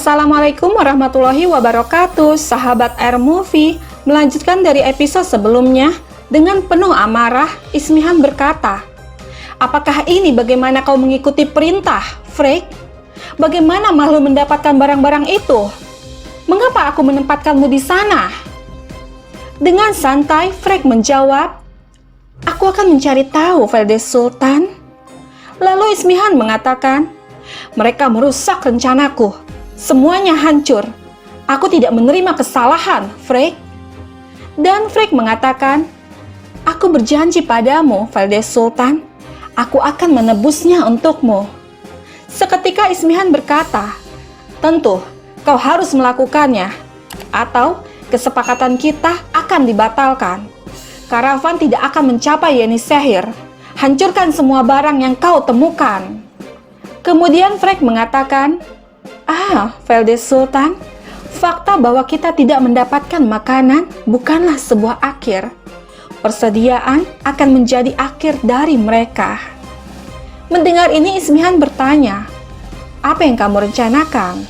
Assalamualaikum warahmatullahi wabarakatuh. Sahabat Air Movie melanjutkan dari episode sebelumnya. Dengan penuh amarah, Ismihan berkata, "Apakah ini bagaimana kau mengikuti perintah, Freek? Bagaimana makhluk mendapatkan barang-barang itu? Mengapa aku menempatkanmu di sana?" Dengan santai, Freek menjawab, "Aku akan mencari tahu, Veldes Sultan." Lalu Ismihan mengatakan, "Mereka merusak rencanaku. Semuanya hancur. Aku tidak menerima kesalahan, Freek." Dan Freek mengatakan, "Aku berjanji padamu, Veldes Sultan. Aku akan menebusnya untukmu." Seketika Ismihan berkata, "Tentu, kau harus melakukannya, atau kesepakatan kita akan dibatalkan. Karavan tidak akan mencapai Yenisehir. Hancurkan semua barang yang kau temukan." Kemudian Freek mengatakan, Veldes Sultan, fakta bahwa kita tidak mendapatkan makanan bukanlah sebuah akhir. Persediaan akan menjadi akhir dari mereka." Mendengar ini Ismihan bertanya, "Apa yang kamu rencanakan?"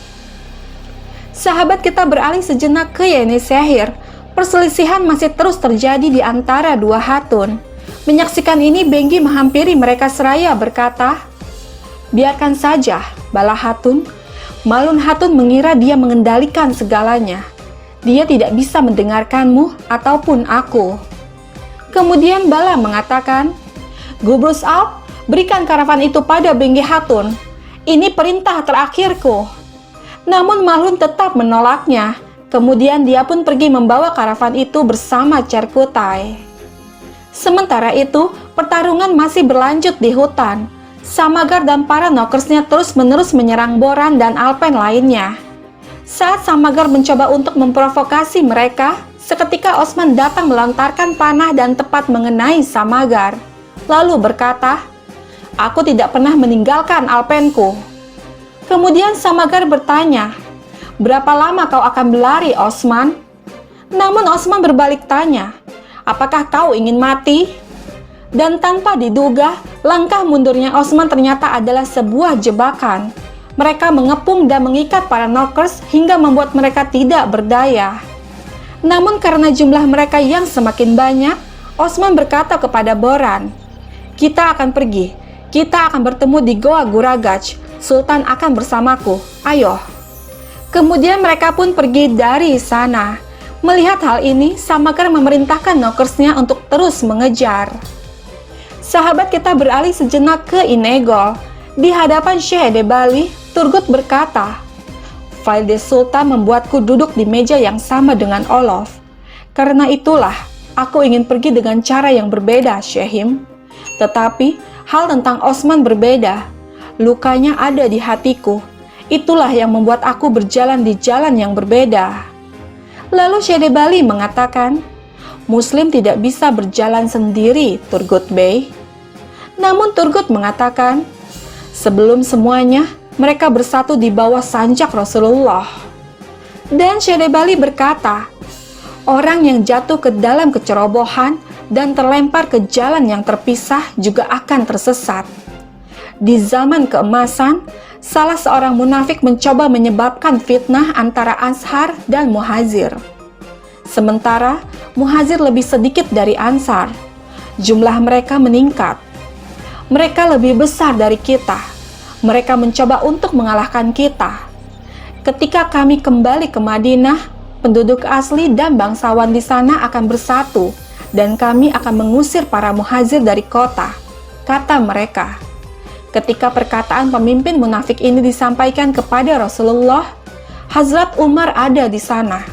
Sahabat kita beralih sejenak ke Yenisehir. Perselisihan masih terus terjadi di antara dua hatun. Menyaksikan ini, Benggi menghampiri mereka seraya berkata, "Biarkan saja, Bala Hatun. Malun Hatun mengira dia mengendalikan segalanya. Dia tidak bisa mendengarkanmu ataupun aku." Kemudian Bala mengatakan, "Gubrus Alp, berikan karavan itu pada Benggi Hatun. Ini perintah terakhirku." Namun Malun tetap menolaknya. Kemudian dia pun pergi membawa karavan itu bersama Cerkutai. Sementara itu, pertarungan masih berlanjut di hutan. Samagar dan para nokersnya terus-menerus menyerang Boran dan Alpen lainnya. Saat Samagar mencoba untuk memprovokasi mereka, seketika Osman datang melontarkan panah dan tepat mengenai Samagar. Lalu berkata, "Aku tidak pernah meninggalkan Alpenku." Kemudian Samagar bertanya, "Berapa lama kau akan berlari, Osman?" Namun Osman berbalik tanya, "Apakah kau ingin mati?" Dan tanpa diduga, langkah mundurnya Osman ternyata adalah sebuah jebakan. Mereka mengepung dan mengikat para nokers hingga membuat mereka tidak berdaya. Namun karena jumlah mereka yang semakin banyak, Osman berkata kepada Boran, "Kita akan pergi. Kita akan bertemu di Goa Guragach. Sultan akan bersamaku. Ayo." Kemudian mereka pun pergi dari sana. Melihat hal ini, Samagar memerintahkan nokersnya untuk terus mengejar. Sahabat kita beralih sejenak ke Inegol. Di hadapan Syekh Debali, Turgut berkata, "Veldes Sultan membuatku duduk di meja yang sama dengan Olof. Karena itulah, aku ingin pergi dengan cara yang berbeda, Syehim. Tetapi, hal tentang Osman berbeda. Lukanya ada di hatiku. Itulah yang membuat aku berjalan di jalan yang berbeda." Lalu Syekh Debali mengatakan, "Muslim tidak bisa berjalan sendiri, Turgut Bey." Namun Turgut mengatakan, "Sebelum semuanya, mereka bersatu di bawah sanjak Rasulullah." Dan Syekh Debali berkata, "Orang yang jatuh ke dalam kecerobohan dan terlempar ke jalan yang terpisah juga akan tersesat." Di zaman keemasan, salah seorang munafik mencoba menyebabkan fitnah antara Anshar dan Muhajir. Sementara Muhajir lebih sedikit dari Ansar. Jumlah mereka meningkat. Mereka lebih besar dari kita. Mereka mencoba untuk mengalahkan kita. Ketika kami kembali ke Madinah, penduduk asli dan bangsawan di sana akan bersatu, dan kami akan mengusir para Muhajir dari kota, kata mereka. Ketika perkataan pemimpin munafik ini disampaikan kepada Rasulullah, Hazrat Umar ada di sana.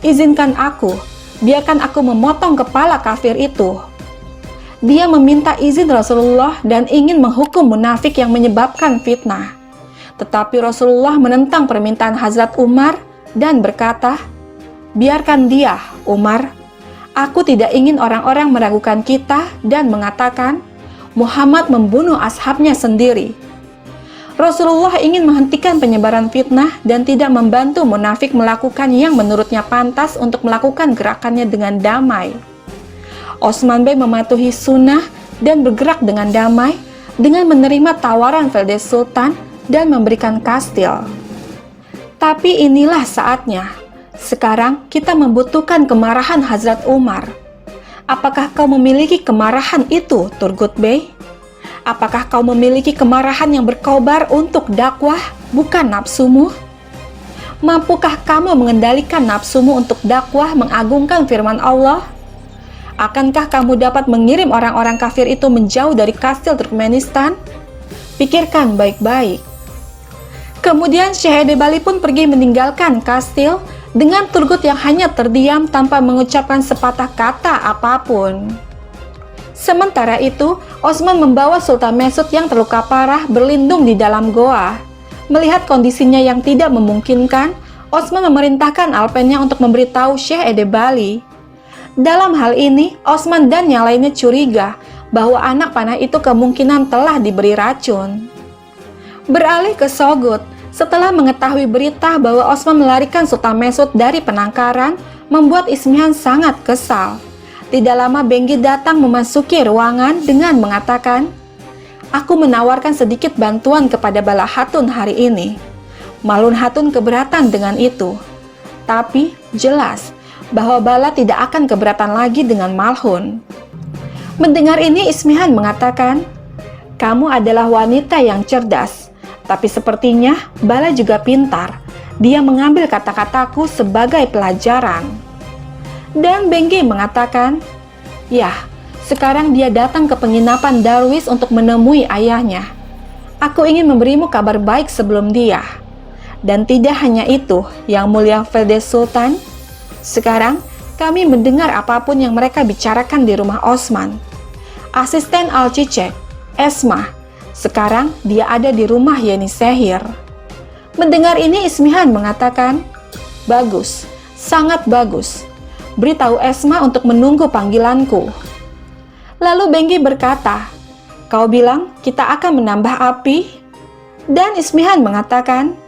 "Izinkan aku, biarkan aku memotong kepala kafir itu." Dia meminta izin Rasulullah dan ingin menghukum munafik yang menyebabkan fitnah. Tetapi Rasulullah menentang permintaan Hazrat Umar dan berkata, "Biarkan dia, Umar. Aku tidak ingin orang-orang meragukan kita dan mengatakan, Muhammad membunuh ashabnya sendiri." Rasulullah ingin menghentikan penyebaran fitnah dan tidak membantu munafik melakukan yang menurutnya pantas untuk melakukan gerakannya dengan damai. Osman Bey mematuhi sunnah dan bergerak dengan damai dengan menerima tawaran Veldes Sultan dan memberikan kastil. Tapi inilah saatnya. Sekarang kita membutuhkan kemarahan Hazrat Umar. Apakah kau memiliki kemarahan itu, Turgut Bey? Apakah kau memiliki kemarahan yang berkobar untuk dakwah, bukan nafsumu? Mampukah kamu mengendalikan nafsumu untuk dakwah mengagungkan firman Allah? Akankah kamu dapat mengirim orang-orang kafir itu menjauh dari kastil Turkmenistan? Pikirkan baik-baik. Kemudian Syekh Edebali pun pergi meninggalkan kastil dengan Turgut yang hanya terdiam tanpa mengucapkan sepatah kata apapun. Sementara itu, Osman membawa Sultan Mesud yang terluka parah berlindung di dalam goa. Melihat kondisinya yang tidak memungkinkan, Osman memerintahkan alpennya untuk memberitahu Syekh Edebali. Dalam hal ini, Osman dan yang lainnya curiga bahwa anak panah itu kemungkinan telah diberi racun. Beralih ke Sogut, setelah mengetahui berita bahwa Osman melarikan Sultan Mesud dari penangkaran, membuat Ismihan sangat kesal. Tidak lama Benggi datang memasuki ruangan dengan mengatakan, "Aku menawarkan sedikit bantuan kepada Bala Hatun hari ini." Malun Hatun keberatan dengan itu. Tapi jelas bahwa Bala tidak akan keberatan lagi dengan Malhun. Mendengar ini Ismihan mengatakan, "Kamu adalah wanita yang cerdas. Tapi sepertinya Bala juga pintar. Dia mengambil kata-kataku sebagai pelajaran." Dan Benggi mengatakan, "Ya, sekarang dia datang ke penginapan Darwis untuk menemui ayahnya. Aku ingin memberimu kabar baik sebelum dia. Dan tidak hanya itu, Yang Mulia Veldes Sultan. Sekarang kami mendengar apapun yang mereka bicarakan di rumah Osman. Asisten Al-Cicek, Esma, sekarang dia ada di rumah Yeni Sehir." Mendengar ini Ismihan mengatakan, "Bagus, sangat bagus. Beritahu Esma untuk menunggu panggilanku." Lalu Benggi berkata, "Kau bilang kita akan menambah api?" Dan Ismihan mengatakan,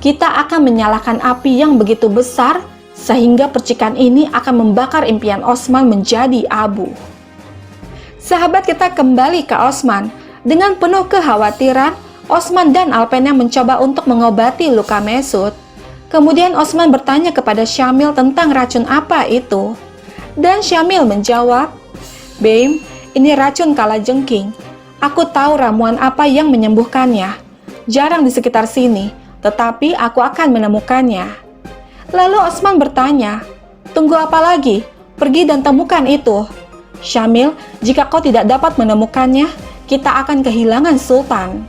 "Kita akan menyalakan api yang begitu besar sehingga percikan ini akan membakar impian Osman menjadi abu." Sahabat kita kembali ke Osman. Dengan penuh kekhawatiran, Osman dan alpennya mencoba untuk mengobati luka Mesud. Kemudian Osman bertanya kepada Syamil tentang racun apa itu. Dan Syamil menjawab, "Beim, ini racun kalajengking. Aku tahu ramuan apa yang menyembuhkannya. Jarang di sekitar sini, tetapi aku akan menemukannya." Lalu Osman bertanya, "Tunggu apa lagi? Pergi dan temukan itu." "Syamil, jika kau tidak dapat menemukannya, kita akan kehilangan Sultan."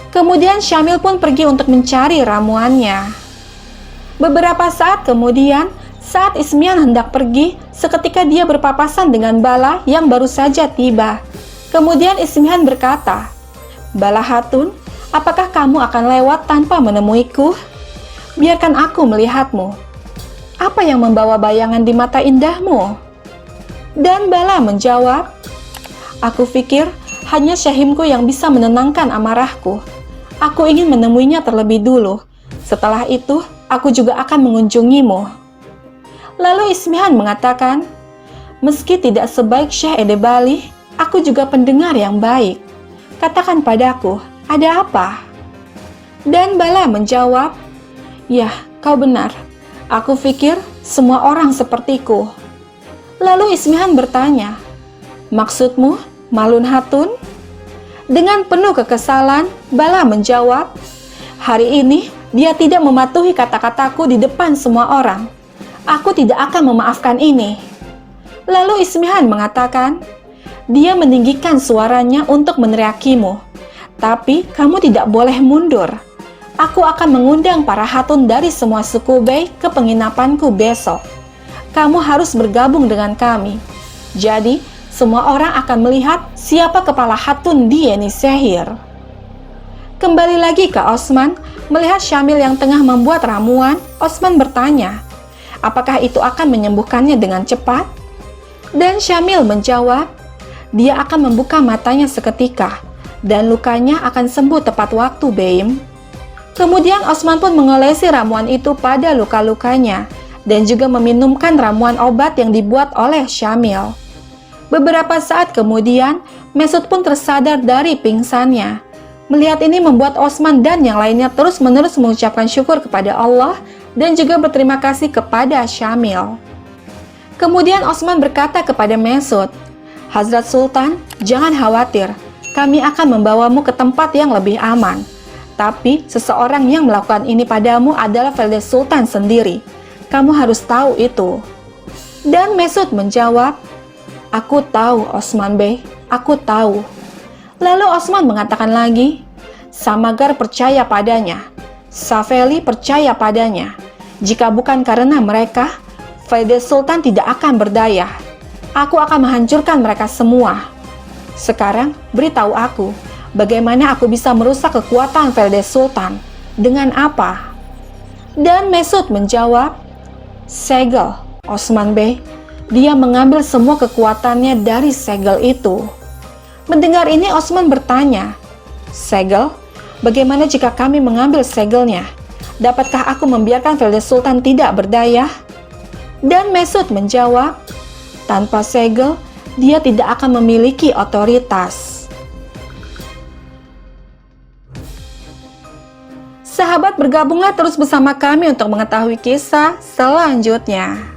Kemudian Syamil pun pergi untuk mencari ramuannya. Beberapa saat kemudian, saat Ismihan hendak pergi, seketika dia berpapasan dengan Bala yang baru saja tiba. Kemudian Ismihan berkata, "Bala Hatun, apakah kamu akan lewat tanpa menemuiku? Biarkan aku melihatmu. Apa yang membawa bayangan di mata indahmu?" Dan Bala menjawab, "Aku pikir hanya Syahimku yang bisa menenangkan amarahku. Aku ingin menemuinya terlebih dulu. Setelah itu, aku juga akan mengunjungimu." Lalu Ismihan mengatakan, "Meski tidak sebaik Syekh Edebali, aku juga pendengar yang baik. Katakan padaku, ada apa?" Dan Bala menjawab, "Ya, kau benar. Aku pikir semua orang sepertiku." Lalu Ismihan bertanya, "Maksudmu, Malun Hatun?" Dengan penuh kekesalan, Bala menjawab, "Hari ini dia tidak mematuhi kata-kataku di depan semua orang. Aku tidak akan memaafkan ini." Lalu Ismihan mengatakan, "Dia meninggikan suaranya untuk meneriakimu. Tapi kamu tidak boleh mundur. Aku akan mengundang para hatun dari semua suku Bey ke penginapanku besok. Kamu harus bergabung dengan kami. Jadi, semua orang akan melihat siapa kepala hatun di Yeni Sehir." Kembali lagi ke Osman, melihat Syamil yang tengah membuat ramuan, Osman bertanya, apakah itu akan menyembuhkannya dengan cepat? Dan Syamil menjawab, "Dia akan membuka matanya seketika, dan lukanya akan sembuh tepat waktu, Beim." Kemudian Osman pun mengolesi ramuan itu pada luka-lukanya, dan juga meminumkan ramuan obat yang dibuat oleh Syamil. Beberapa saat kemudian, Mesud pun tersadar dari pingsannya. Melihat ini membuat Osman dan yang lainnya terus-menerus mengucapkan syukur kepada Allah dan juga berterima kasih kepada Syamil. Kemudian Osman berkata kepada Mesud, "Hazrat Sultan, jangan khawatir, kami akan membawamu ke tempat yang lebih aman. Tapi seseorang yang melakukan ini padamu adalah Veldes Sultan sendiri. Kamu harus tahu itu." Dan Mesud menjawab, "Aku tahu Osman Bey, aku tahu." Lalu Osman mengatakan lagi, "Samagar percaya padanya, Safeli percaya padanya. Jika bukan karena mereka, Veldes Sultan tidak akan berdaya. Aku akan menghancurkan mereka semua. Sekarang beritahu aku, bagaimana aku bisa merusak kekuatan Veldes Sultan? Dengan apa?" Dan Mesud menjawab, "Segel, Osman Bey. Dia mengambil semua kekuatannya dari segel itu." Mendengar ini Osman bertanya, "Segel? Bagaimana jika kami mengambil segelnya? Dapatkah aku membiarkan Veldes Sultan tidak berdaya?" Dan Mesud menjawab, "Tanpa segel, dia tidak akan memiliki otoritas." Sahabat, bergabunglah terus bersama kami untuk mengetahui kisah selanjutnya.